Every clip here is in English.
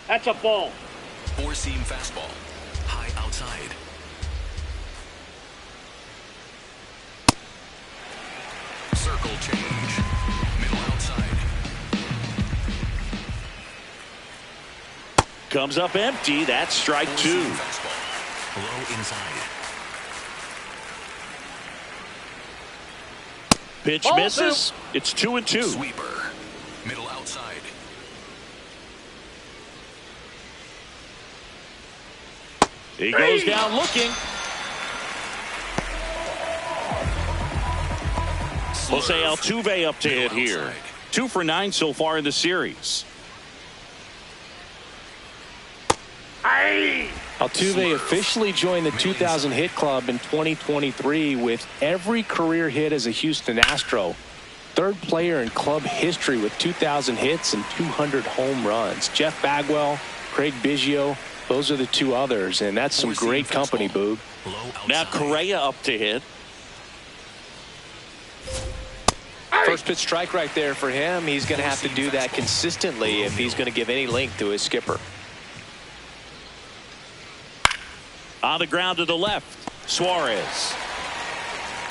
That's a ball. Four-seam fastball. High outside. Circle change. Middle outside. Comes up empty. That's strike two. Fastball. Low inside. Pitch Ball misses. It's 2-2. Sweeper. Middle outside. He goes down looking. Jose Altuve up to hit here. 2 for 9 so far in the series. Altuve officially joined the 2,000 hit club in 2023 with every career hit as a Houston Astro. Third player in club history with 2,000 hits and 200 home runs. Jeff Bagwell, Craig Biggio, those are the two others, and that's some great company, Boog. Now Correa up to hit. First pitch strike right there for him. He's going to have to do that consistently if he's going to give any length to his skipper. On the ground to the left, Suarez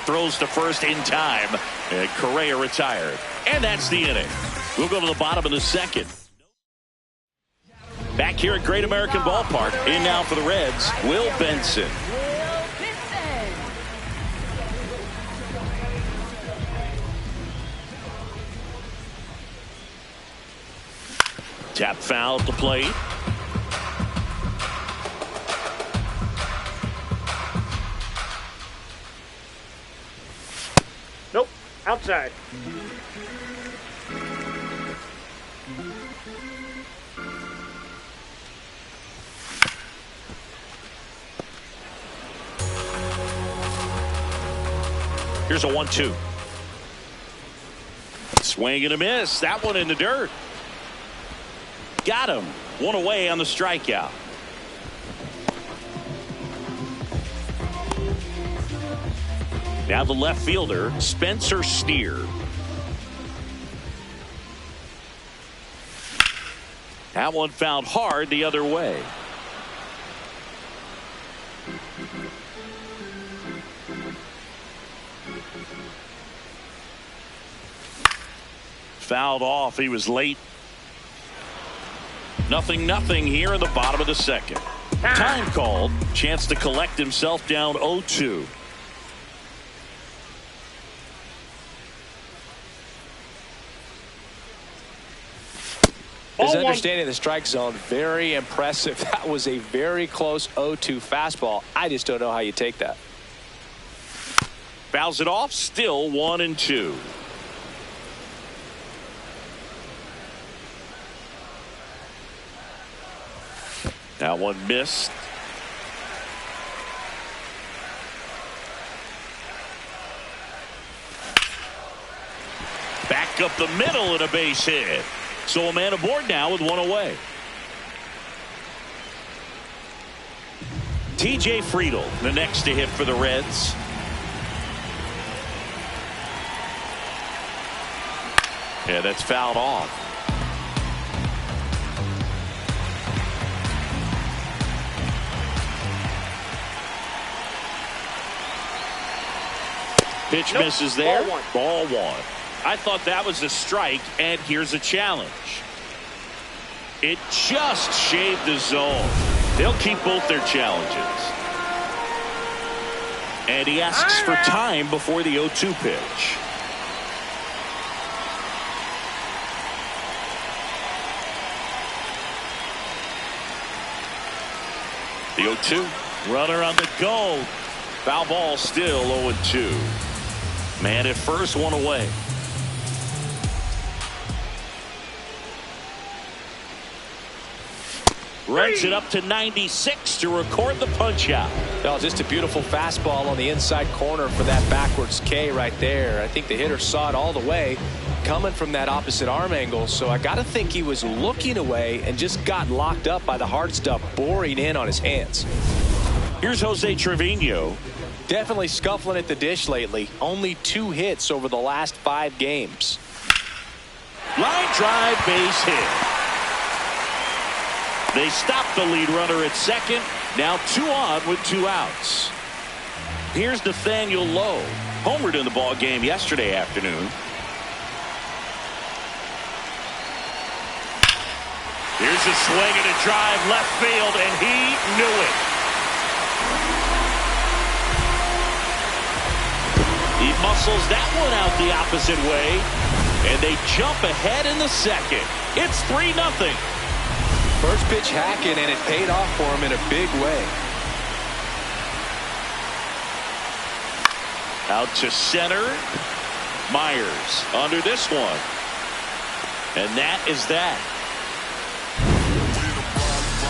throws to first in time, and Correa retired. And that's the inning. We'll go to the bottom of the second. Back here at Great American Ballpark, in now for the Reds, Will Benson. Tap foul at the plate. Nope. Outside. Here's a 1-2. Swing and a miss. That one in the dirt. Got him. One away on the strikeout. Now the left fielder, Spencer Steer. That one fouled hard the other way. Fouled off. He was late. 0-0 here in the bottom of the second. Time called. Chance to collect himself down 0-2. His understanding of the strike zone, very impressive. That was a very close 0-2 fastball. I just don't know how you take that. Fouls it off. Still 1-2. That one missed. Back up the middle and a base hit. So a man aboard now with one away. TJ Friedl, the next to hit for the Reds. Yeah, that's fouled off. Pitch misses there. Ball one. I thought that was a strike, and here's a challenge. It just shaved the zone. They'll keep both their challenges. And he asks for time before the 0-2 pitch. The 0-2. Runner on the go. Foul ball, still 0-2. Man at first, one away. Runs it up to 96 to record the punch out. Well, just a beautiful fastball on the inside corner for that backwards K right there. I think the hitter saw it all the way coming from that opposite arm angle. So I got to think he was looking away and just got locked up by the hard stuff boring in on his hands. Here's Jose Trevino. Definitely scuffling at the dish lately. Only 2 hits over the last 5 games. Line drive, base hit. They stop the lead runner at second. Now 2 on with 2 outs. Here's Nathaniel Lowe. Homered in the ball game yesterday afternoon. Here's a swing and a drive left field, and he knew it. He muscles that one out the opposite way, and they jump ahead in the second. It's 3-0. First pitch hacking, and it paid off for him in a big way. Out to center. Myers under this one. And that is that.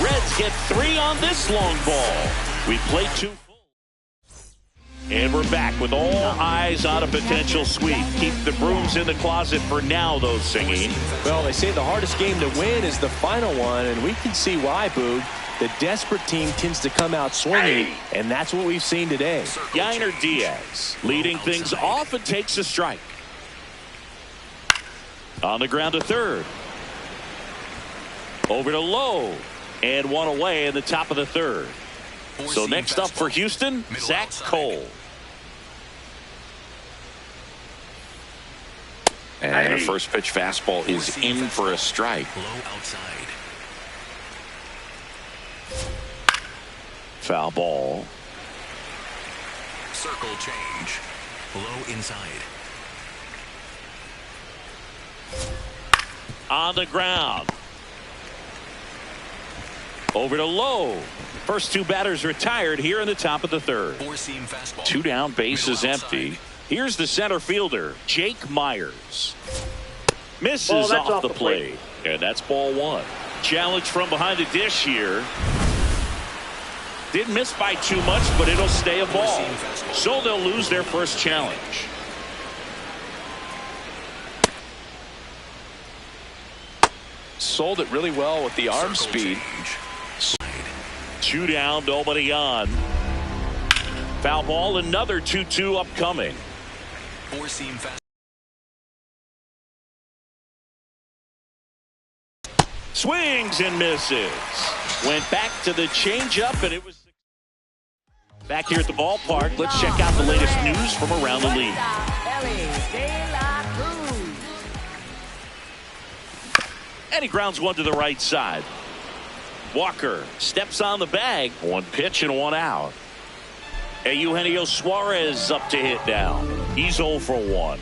Reds get 3 on this long ball. We played 2 full. And we're back with all eyes on a potential sweep. Keep the brooms in the closet for now, though, Singing. Well, they say the hardest game to win is the final one, and we can see why, Boog. The desperate team tends to come out swinging, and that's what we've seen today. Yainer Diaz leading things off and takes a strike. On the ground to third. Over to Lowe. And 1 away in the top of the third. So next up for Houston, Zach Cole. And a first pitch fastball is in for a strike. Low outside. Foul ball. Circle change. Low inside. On the ground. Over to Lowe. First 2 batters retired here in the top of the third. 4-seam fastball. 2 down, bases Middle empty. outside. Here's the center fielder, Jake Myers. Misses off the plate. And that's ball 1. Challenge from behind the dish here. Didn't miss by too much, but it'll stay a ball. So they'll lose their first challenge. Sold it really well with the arm Circle speed. change. 2 down, nobody on. Foul ball, another 2-2 upcoming. 4-seam fastball. Swings and misses. Went back to the changeup, and it was back here at the ballpark. Let's check out the latest news from around the league. And he grounds one to the right side. Walker steps on the bag. 1 pitch and 1 out. And Eugenio Suarez up to hit now. He's 0 for 1.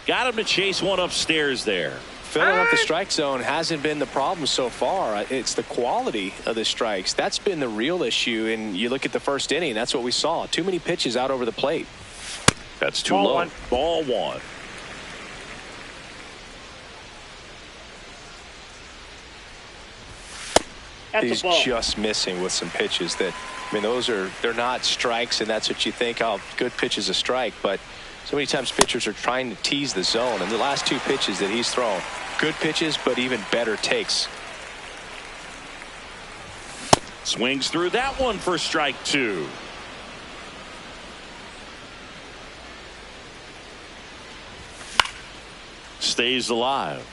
Got him to chase one upstairs there. Filling up the strike zone hasn't been the problem so far. It's the quality of the strikes. That's been the real issue. And you look at the first inning, that's what we saw. Too many pitches out over the plate. That's too low. Ball 1. He's just missing with some pitches that, I mean, they're not strikes, and that's what you think, oh, good pitch is a strike. But so many times pitchers are trying to tease the zone, and the last 2 pitches that he's thrown, good pitches, but even better takes. Swings through that one for strike 2. Stays alive.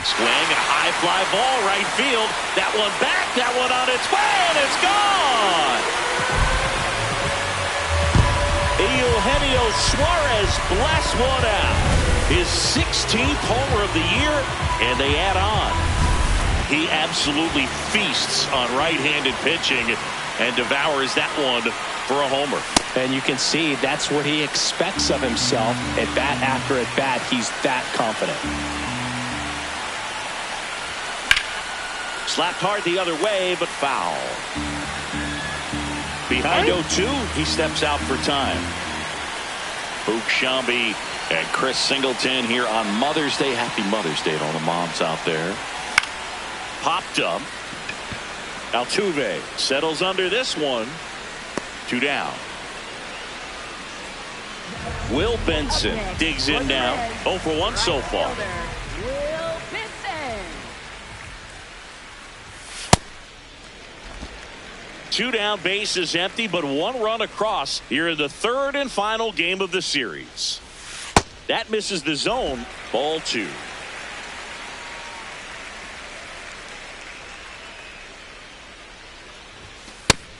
Swing, a high fly ball, right field. That one back, that one on its way, and it's gone. Eugenio Suarez blasts one out. His 16th homer of the year, and they add on. He absolutely feasts on right-handed pitching and devours that one for a homer. And you can see that's what he expects of himself at bat after at bat. He's that confident. Slapped hard the other way, but foul. Behind 0-2, he steps out for time. Boog Sciambi and Chris Singleton here on Mother's Day. Happy Mother's Day to all the moms out there. Popped up. Altuve settles under this one. 2 down. Will Benson digs in now. 0 for 1 so far. Two down, bases empty, but one run across here in the third and final game of the series. That misses the zone. Ball 2.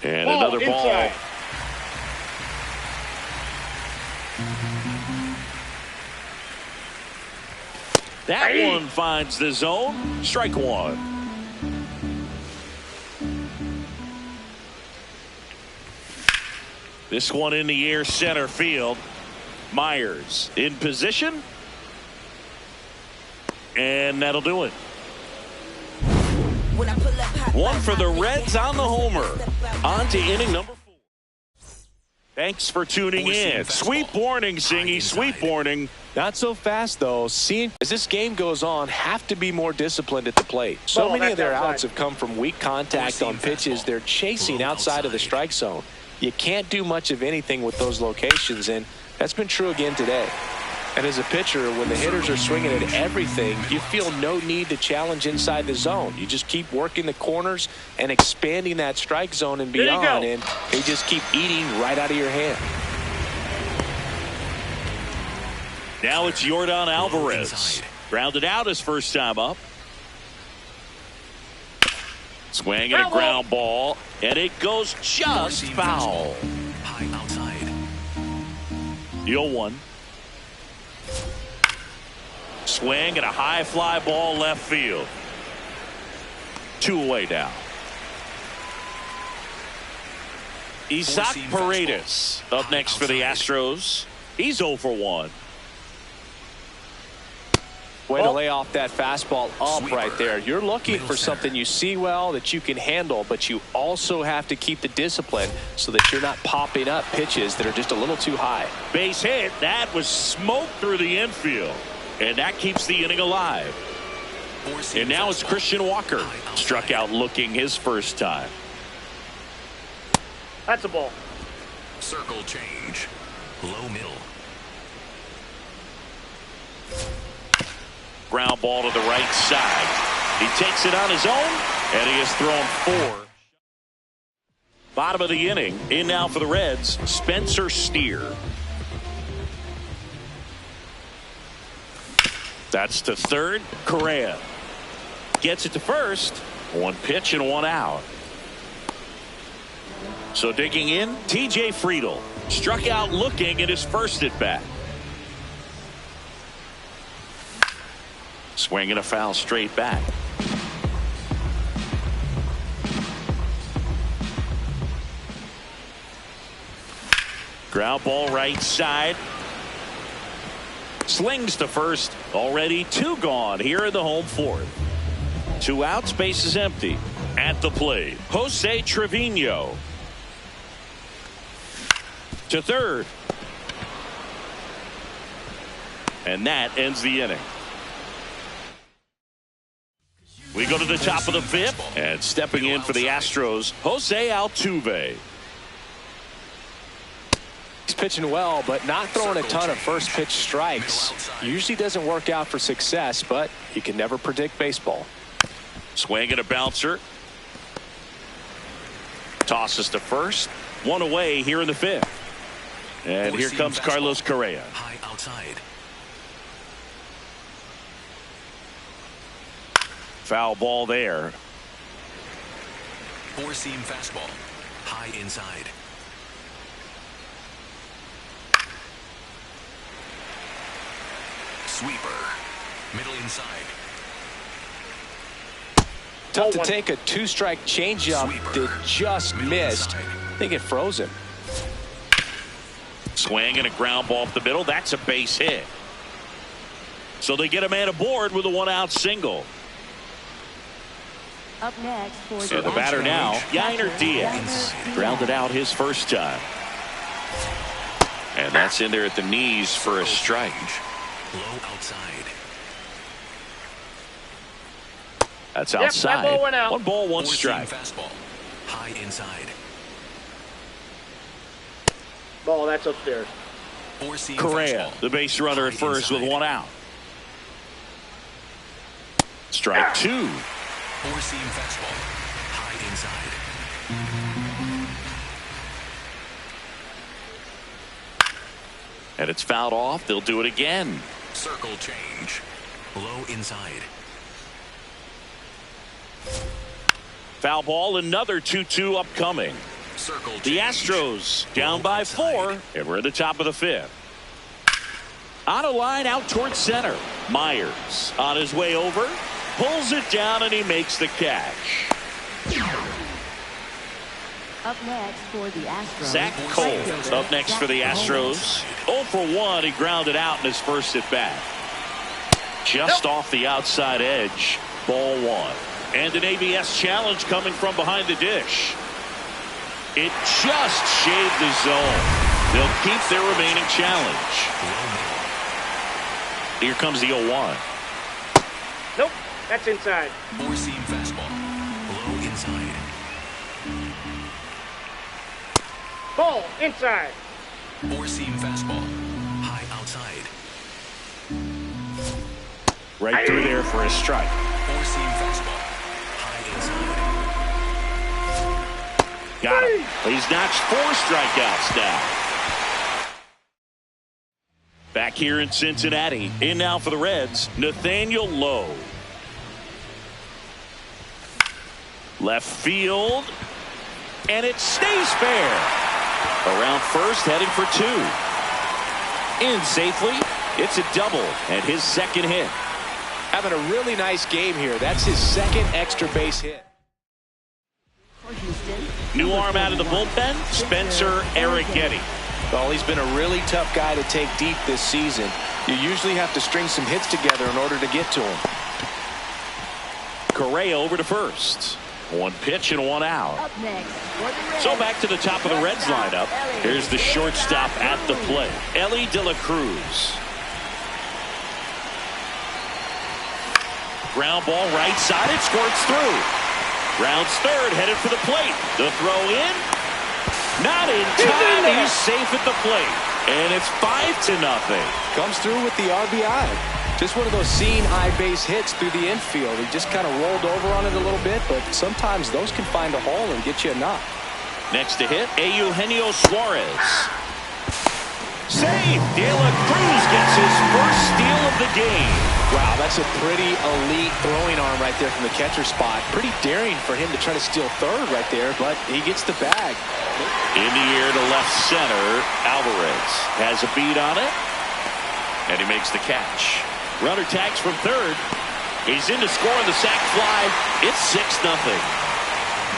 And another ball. Inside. That one finds the zone. Strike 1. This one in the air, center field. Myers in position. And that'll do it. One for the Reds on the homer. On to inning number 4. Thanks for tuning in. Sweep warning, Singy. Sweep warning. Not so fast, though. Seeing as this game goes on, have to be more disciplined at the plate. So many of their outs have come from weak contact on pitches they're chasing outside of the strike zone. You can't do much of anything with those locations, and that's been true again today. And as a pitcher, when the hitters are swinging at everything, you feel no need to challenge inside the zone. You just keep working the corners and expanding that strike zone and beyond, and they just keep eating right out of your hand. Now it's Yordan Alvarez. Grounded out his first time up. Swing and a ground ball, and it goes just foul. High outside. 0-1. Swing and a high fly ball left field. 2 away now. Isaac Paredes up next for the Astros. He's 0 for 1. Way to lay off that fastball up right there. You're looking for something you see well that you can handle, but you also have to keep the discipline so that you're not popping up pitches that are just a little too high. Base hit. That was smoke through the infield. And that keeps the inning alive. And now it's Christian Walker. Struck out looking his first time. That's a ball. Circle change. Low middle. Ground ball to the right side. He takes it on his own, and he has thrown 4. Bottom of the inning. In now for the Reds, Spencer Steer. That's to third. Correa gets it to first. 1 pitch and 1 out. So digging in, TJ Friedl. Struck out looking at his first at bat. Swing and a foul straight back. Ground ball right side. Slings to first. Already 2 gone here in the home 4th. 2 outs, base is empty. At the plate, Jose Trevino. To third. And that ends the inning. We go to the top of the 5th, and stepping in for the Astros, Jose Altuve. He's pitching well, but not throwing a ton of first pitch strikes. Usually doesn't work out for success, but you can never predict baseball. Swing and a bouncer. Tosses to first. 1 away here in the 5th. And here comes Carlos Correa. High outside. Foul ball there. 4-seam fastball. High inside. Sweeper. Middle inside. Tough to take a 2-strike changeup that just missed. I think it froze him. Swing and a ground ball up the middle. That's a base hit. So they get a man aboard with a 1-out single. Up next for And the batter now, Yainer Diaz. Grounded out his first time. And that's in there at the knees for a strike. Low outside. That's outside. That ball went out. 1 ball, 1 4-seam strike. fastball. High inside. Ball, that's upstairs. 4-seam Correa, fastball. the base runner at High first with inside. 1 out. Strike 2. 4-seam fastball. High inside. And it's fouled off. They'll do it again. Circle change. Low inside. Foul ball, another 2-2 upcoming. Circle change. The Astros down by 4, and we're at the top of the 5th. On a line out towards center. Myers on his way over, pulls it down, and he makes the catch. Up next for the Astros. Zach Cole up next for the Astros. 0 for 1. He grounded out in his first at bat. Just off the outside edge. Ball 1. And an ABS challenge coming from behind the dish. It just shaved the zone. They'll keep their remaining challenge. Here comes the 0-1. Nope, that's inside. Four-seam fastball. Low inside. Ball, inside. Four-seam fastball. High outside. Right through there for a strike. Four-seam fastball. High inside. Got him. He's notched 4 strikeouts now. Back here in Cincinnati. In now for the Reds, Nathaniel Lowe. Left field. And it stays fair. Around first, heading for 2. In safely. It's a double and his second hit. Having a really nice game here. That's his second extra base hit. New arm out of the bullpen, Spencer Arrighetti. Well, he's been a really tough guy to take deep this season. You usually have to string some hits together in order to get to him. Correa over to first. 1 pitch and 1 out. Up next for the Reds. So back to the top of the Reds lineup. Here's the shortstop at the plate, Ellie De La Cruz. Ground ball right side, it squirts through. Rounds third, headed for the plate. The throw in. Not in time. He's safe at the plate. And it's 5-0. Comes through with the RBI. Just one of those seeing high base hits through the infield. He just kind of rolled over on it a little bit, but sometimes those can find a hole and get you a knock. Next to hit, Eugenio Suarez. Save! De La Cruz gets his first steal of the game. Wow, that's a pretty elite throwing arm right there from the catcher spot. Pretty daring for him to try to steal third right there, but he gets the bag. In the air to left center, Alvarez has a beat on it, and he makes the catch. Runner tags from third. He's in to score on the sac fly. It's 6-0.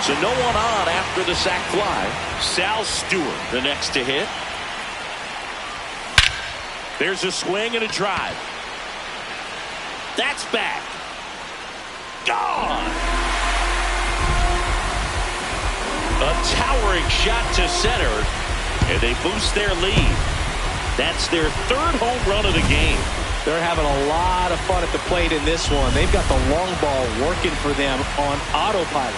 So no one on after the sac fly. Sal Stewart, the next to hit. There's a swing and a drive. That's back. Gone. A towering shot to center, and they boost their lead. That's their 3rd home run of the game. They're having a lot of fun at the plate in this one. They've got the long ball working for them on autopilot.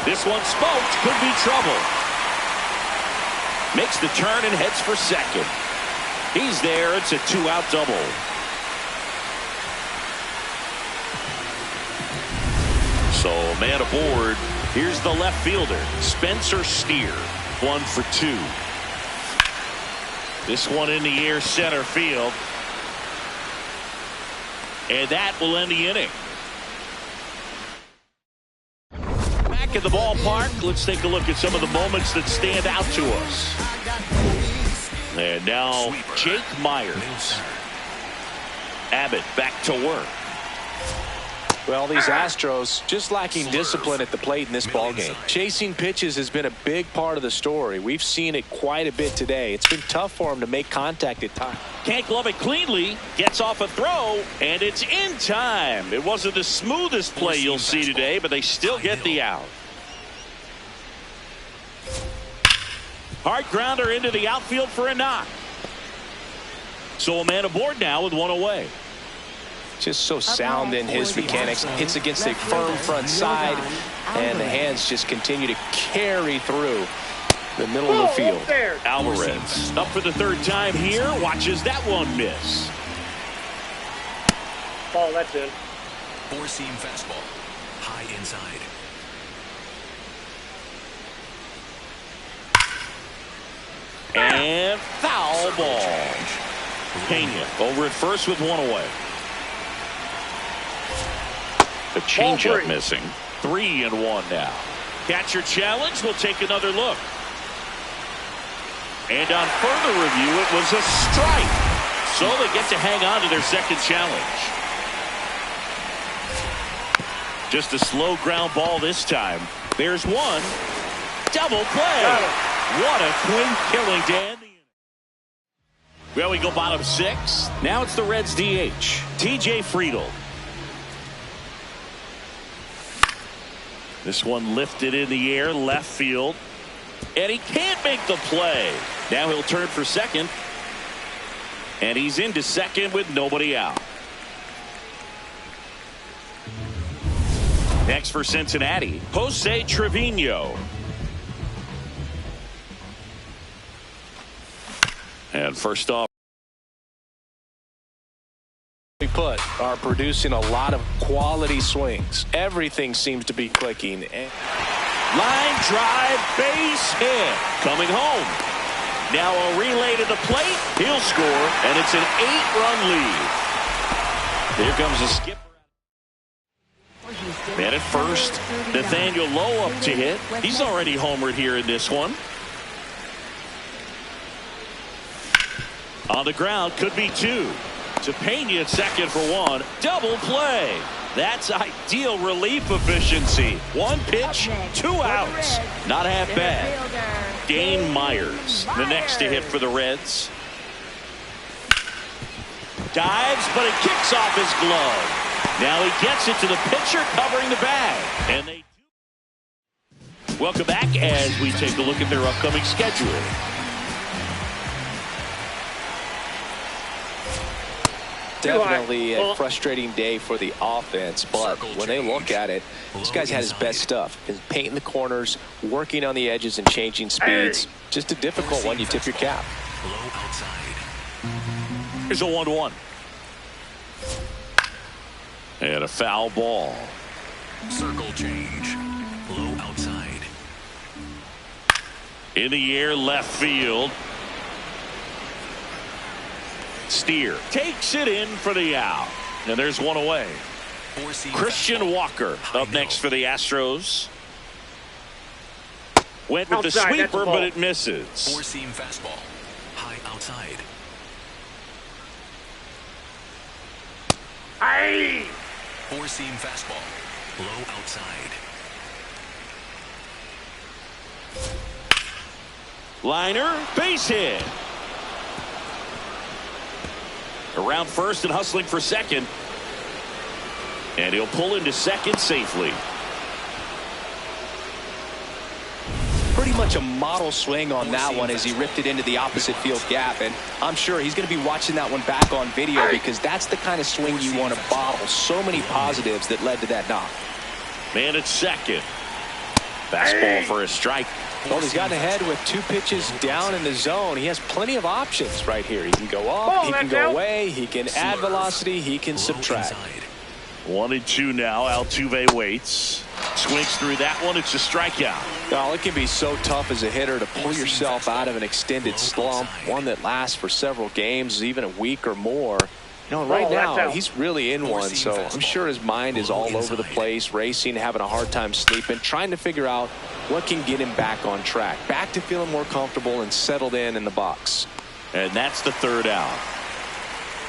This one smoked, could be trouble. Makes the turn and heads for second. He's there. It's a 2-out double. So man aboard. Here's the left fielder, Spencer Steer. 1 for 2. This one in the air center field. And that will end the inning. Back at the ballpark, let's take a look at some of the moments that stand out to us. And now Jake Myers. Abbott back to work. Well, these Astros just lacking discipline at the plate in this ballgame. Chasing pitches has been a big part of the story. We've seen it quite a bit today. It's been tough for them to make contact at times. Can't glove it cleanly. Gets off a throw, and it's in time. It wasn't the smoothest play you'll see today, but they still get the out. Hard grounder into the outfield for a knock. So a man aboard now with 1 away. Just so sound in his mechanics. Hits against a firm front side, and the hands just continue to carry through the middle of the field. Alvarez up for the 3rd time here. Watches that one miss. Ball, that's in. Four-seam fastball. High inside. And foul ball. Pena over at first with one away. The changeup missing. 3-1 now. Catcher challenge. We'll take another look. And on further review, it was a strike. So they get to hang on to their second challenge. Just a slow ground ball this time. There's one. Double play. What a clean killing, Dan. Well, we go bottom 6. Now it's the Reds DH, TJ Friedl. This one lifted in the air, left field. And he can't make the play. Now he'll turn for second. And he's into second with nobody out. Next for Cincinnati, Jose Trevino. And first off, are producing a lot of quality swings. Everything seems to be clicking. Line drive, base hit. Coming home. Now a relay to the plate. He'll score, and it's an 8-run lead. Here comes a skipper. And at first, Nathaniel Lowe up to hit. He's already homered here in this one. On the ground, could be 2. To Pena at second for 1. Double play. That's ideal relief efficiency. 1 pitch, 2 outs. Not half bad. Dane Myers, the next to hit for the Reds. Dives, but it kicks off his glove. Now he gets it to the pitcher covering the bag. And they welcome back as we take a look at their upcoming schedule. Definitely a frustrating day for the offense, but when they look at it, this guy's had his best stuff. He's painting the corners, working on the edges and changing speeds. Just a difficult one. You tip your cap. Here's a 1-1. And a foul ball. Circle change. Low outside. In the air, left field. Steer takes it in for the out. And there's one away. Christian Walker up next for the Astros. Went with the sweeper, but it misses. 4-seam fastball. High outside. Hey! 4-seam fastball. Low outside. Liner, base hit. Around first and hustling for second. And he'll pull into second safely. Pretty much a model swing on that one as he ripped it into the opposite field gap. And I'm sure he's going to be watching that one back on video because that's the kind of swing you want to bottle. So many positives that led to that knock. Man at second. Fastball for a strike. Well, he's gotten ahead with 2 pitches down in the zone. He has plenty of options right here. He can go up, he can go away, he can add velocity, he can subtract. 1-2 now. Altuve waits. Swings through that one. It's a strikeout. Well, it can be so tough as a hitter to pull yourself out of an extended slump, one that lasts for several games, even a week or more. You know, right now, he's really in one, so I'm sure his mind is all over the place, racing, having a hard time sleeping, trying to figure out what can get him back on track, back to feeling more comfortable and settled in the box. And that's the 3rd out.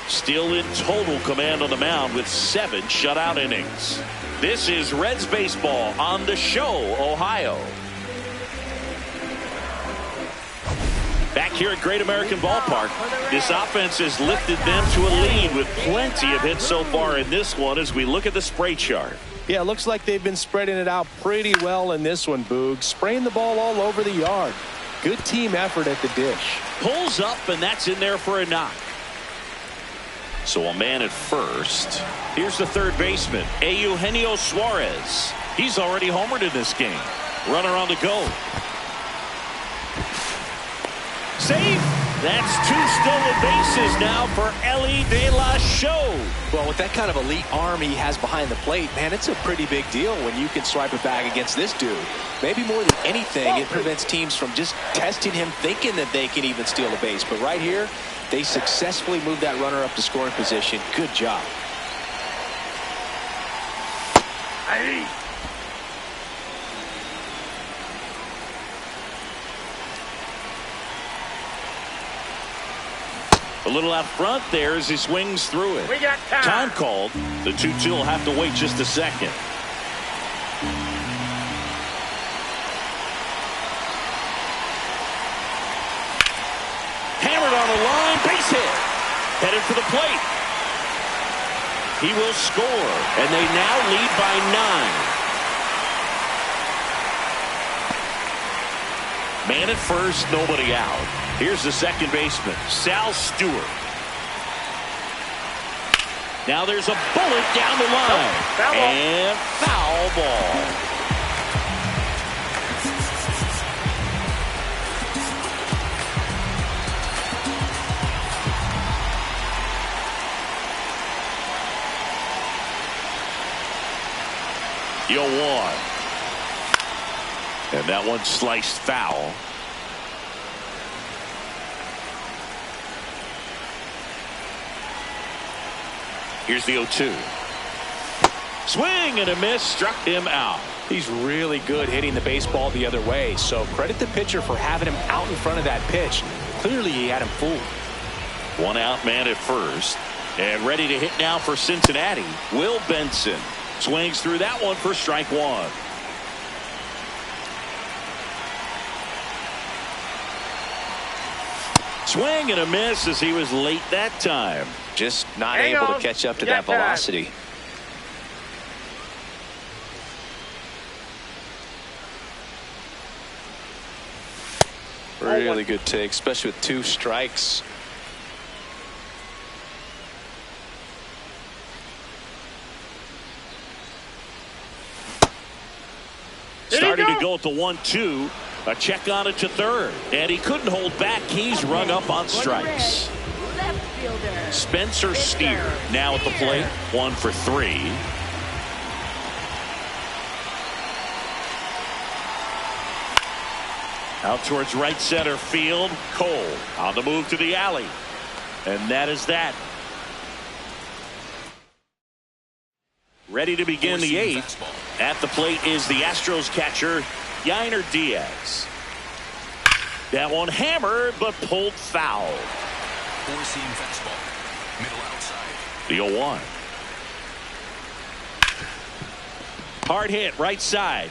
Still in total command on the mound with 7 shutout innings. This is Reds baseball on the show, Ohio. Back here at Great American Ballpark, this offense has lifted them to a lead with plenty of hits so far in this one as we look at the spray chart. Yeah, it looks like they've been spreading it out pretty well in this one, Boog. Spraying the ball all over the yard. Good team effort at the dish. Pulls up, and that's in there for a knock. So a man at first. Here's the third baseman, Eugenio Suarez. He's already homered in this game. Runner on the go. Save. That's 2 stolen bases now for Ellie De La Show. Well, with that kind of elite arm he has behind the plate, man, it's a pretty big deal when you can swipe it back against this dude. Maybe more than anything, it prevents teams from just testing him, thinking that they can even steal a base. But right here, they successfully moved that runner up to scoring position. Good job. Hey. A little out front there as he swings through it. We got Time called. The 2-2 will have to wait just a second. Hammered on the line, base hit. Headed for the plate. He will score, and they now lead by 9. Man at first, nobody out. Here's the second baseman, Sal Stewart. Now there's a bullet down the line. Foul ball. And foul ball. You'll one. And that one sliced foul. Here's the 0-2. Swing and a miss, struck him out. He's really good hitting the baseball the other way, so credit the pitcher for having him out in front of that pitch. Clearly he had him fooled. 1 out, man at first. And ready to hit now for Cincinnati, Will Benson. Swings through that one for strike 1. Swing and a miss as he was late that time. Just not Hang able on. to catch up to You got that velocity. Really good take, especially with 2 strikes. Starting to go at the 1-2. A check on it to third. And he couldn't hold back. He's rung up on strikes. Left fielder. Spencer Steer now at the plate. 1 for 3. Out towards right center field. Cole on the move to the alley. And that is that. Ready to begin the 8th. At the plate is the Astros catcher, Yainer Diaz. That one hammered, but pulled foul. 4-seam fastball. Middle outside. The 0-1. Hard hit, right side.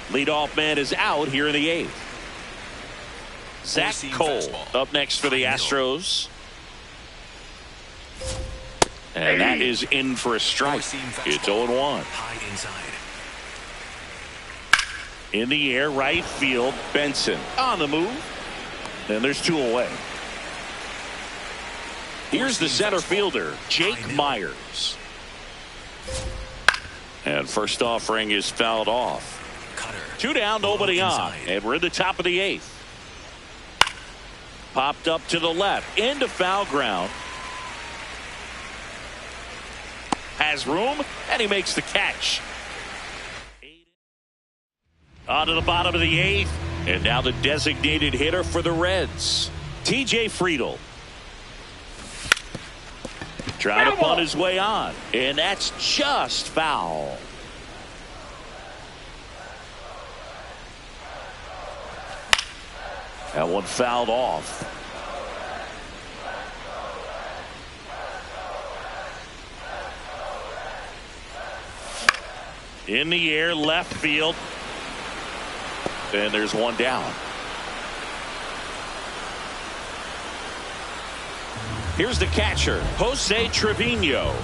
Leadoff man is out here in the 8th. Zach Cole up next for the Astros. And that is in for a strike. It's 0-1. High inside. In the air, right field, Benson on the move. And there's 2 away. Here's the center fielder, Jake Myers. And first offering is fouled off. Cutter. 2 down, nobody on. And we're in the top of the 8th. Popped up to the left, into foul ground. Has room, and he makes the catch. On to the bottom of the 8th, and now the designated hitter for the Reds, TJ Friedl. Trying to punt his way on, and that's just foul. That one fouled off. In the air, left field. And there's 1 down. Here's the catcher, Jose Trevino.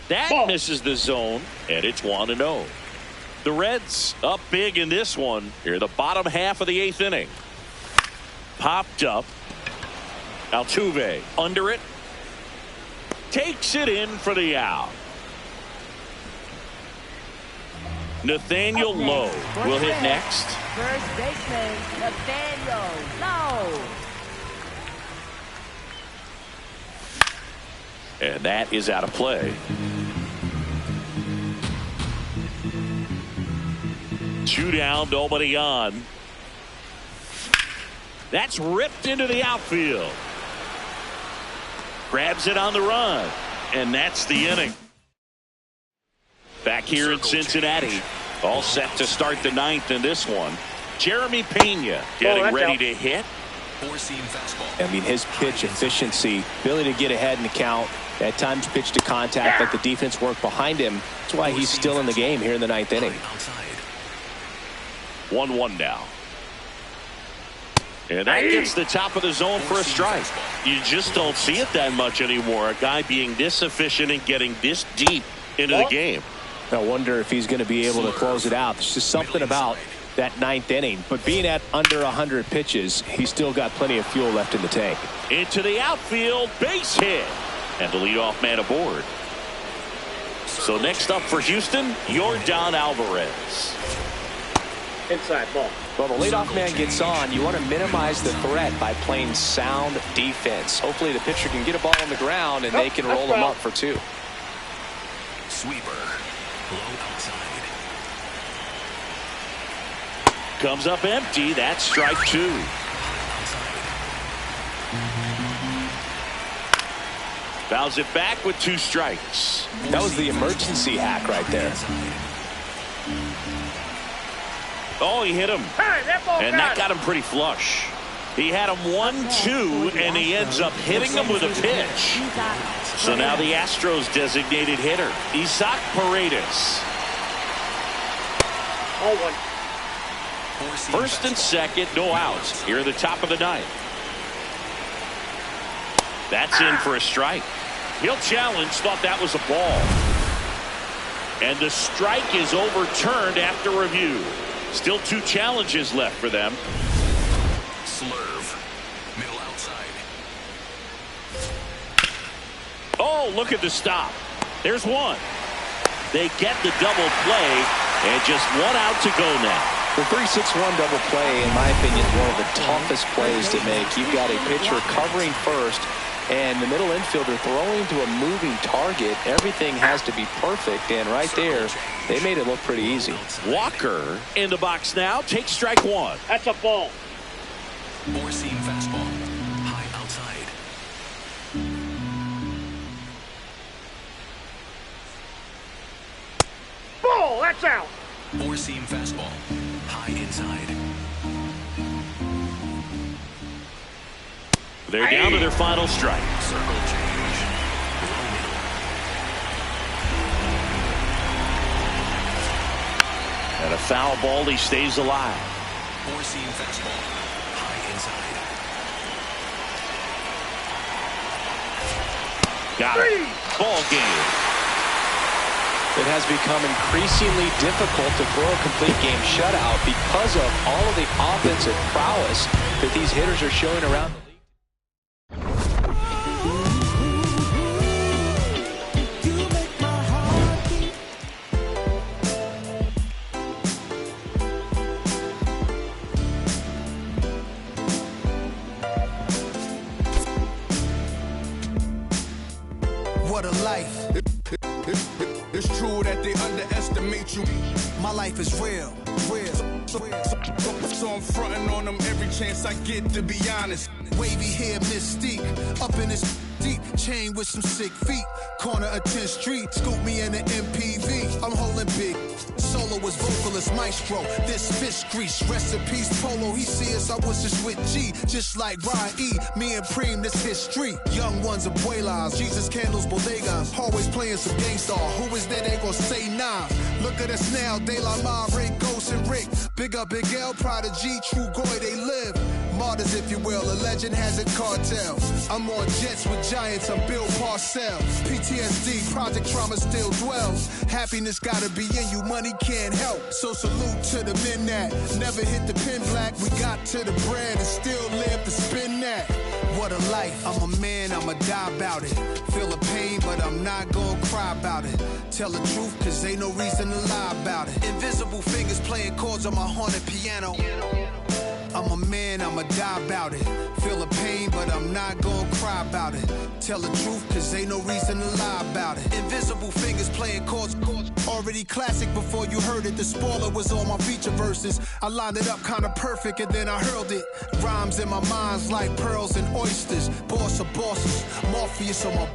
That misses the zone, and it's 1-0. The Reds up big in this one. Here, the bottom half of the 8th inning. Popped up. Altuve under it. Takes it in for the out. Nathaniel Lowe will hit next. First baseman, Nathaniel Lowe. And that is out of play. 2 down, nobody on. That's ripped into the outfield. Grabs it on the run. And that's the inning. Back here in Cincinnati. All set to start the 9th in this one. Jeremy Pena getting ready to hit. Four-seam fastball. I mean, his pitch efficiency, ability to get ahead in the count, at times pitch to contact, let the defense work behind him. That's why he's still in the game here in the 9th inning. 1-1 now. And that gets the top of the zone for a strike. You just don't see it that much anymore. A guy being this efficient and getting this deep into the game. I wonder if he's going to be able to close it out. There's just something about that 9th inning. But being at under 100 pitches, he's still got plenty of fuel left in the tank. Into the outfield, base hit. And the leadoff man aboard. So next up for Houston, Yordan Alvarez. Inside ball. Well, the leadoff man gets on. You want to minimize the threat by playing sound defense. Hopefully the pitcher can get a ball on the ground and they can roll him up for 2. Sweeper. Low outside. Comes up empty. That's strike 2. Fouls it back with 2 strikes. That was the emergency hack right there. Oh, he hit him. And that got him pretty flush. He had him 1-2, and he ends up hitting him with a pitch. So now the Astros designated hitter, Isaac Paredes. 0-1. First and second, no outs here in the top of the 9th. That's in for a strike. He'll challenge, thought that was a ball. And the strike is overturned after review. Still 2 challenges left for them. Slurve. Middle outside. Oh, look at the stop. There's 1. They get the double play, and just 1 out to go now. The 3-6-1 double play, in my opinion, is one of the toughest plays to make. You've got a pitcher covering first, and the middle infielder throwing to a moving target. Everything has to be perfect, and right there, they made it look pretty easy. Walker in the box now. Takes strike 1. That's a ball. Four-seam fastball. High outside. Ball. That's out. Four-seam fastball. High inside. They're down to their final strike. Circle change. Low middle. And a foul ball. He stays alive. Four-seam fastball. High inside. Got it. Ball game. It has become increasingly difficult to throw a complete game shutout because of all of the offensive prowess that these hitters are showing around the league. What a life. It's true that they underestimate you. My life is real. So I'm fronting on them every chance I get, to be honest. Wavy hair, mystique, up in this deep chain with some sick feet. Corner of 10th Street, scoop me in an MPV. I'm holding big. Soloist, vocalist, maestro. This fish grease, recipes, polo. He see us, I was just with G, just like Ryan E. Me and Preem, this history. Young ones, abuelas, Jesus candles, bodegas. Always playing some gangsta. Who is that? They gon' say nah. Look at us now, De La Mare, Ghost and Rick. Big up, Big L, Prodigy, True Goy, they live. Martyrs, if you will, a legend has a cartel. I'm on jets with giants, I'm Bill Parcells. PTSD, project trauma still dwells. Happiness gotta be in you, money can't help. So salute to the men that never hit the pin black. We got to the bread and still live to spin that. What a life, I'm a man, I'ma die about it. Feel the pain, but I'm not gonna cry cry about it. Tell the truth, cause ain't no reason to lie about it. Invisible fingers playing chords on my haunted piano. I'm a man, I'ma die about it. Feel the pain, but I'm not gonna cry about it. Tell the truth, cause ain't no reason to lie about it. Invisible fingers playing chords. Already classic before you heard it. The spoiler was on my feature verses. I lined it up kinda perfect and then I hurled it. Rhymes in my mind's like pearls and oysters. Boss of bosses, Morpheus on my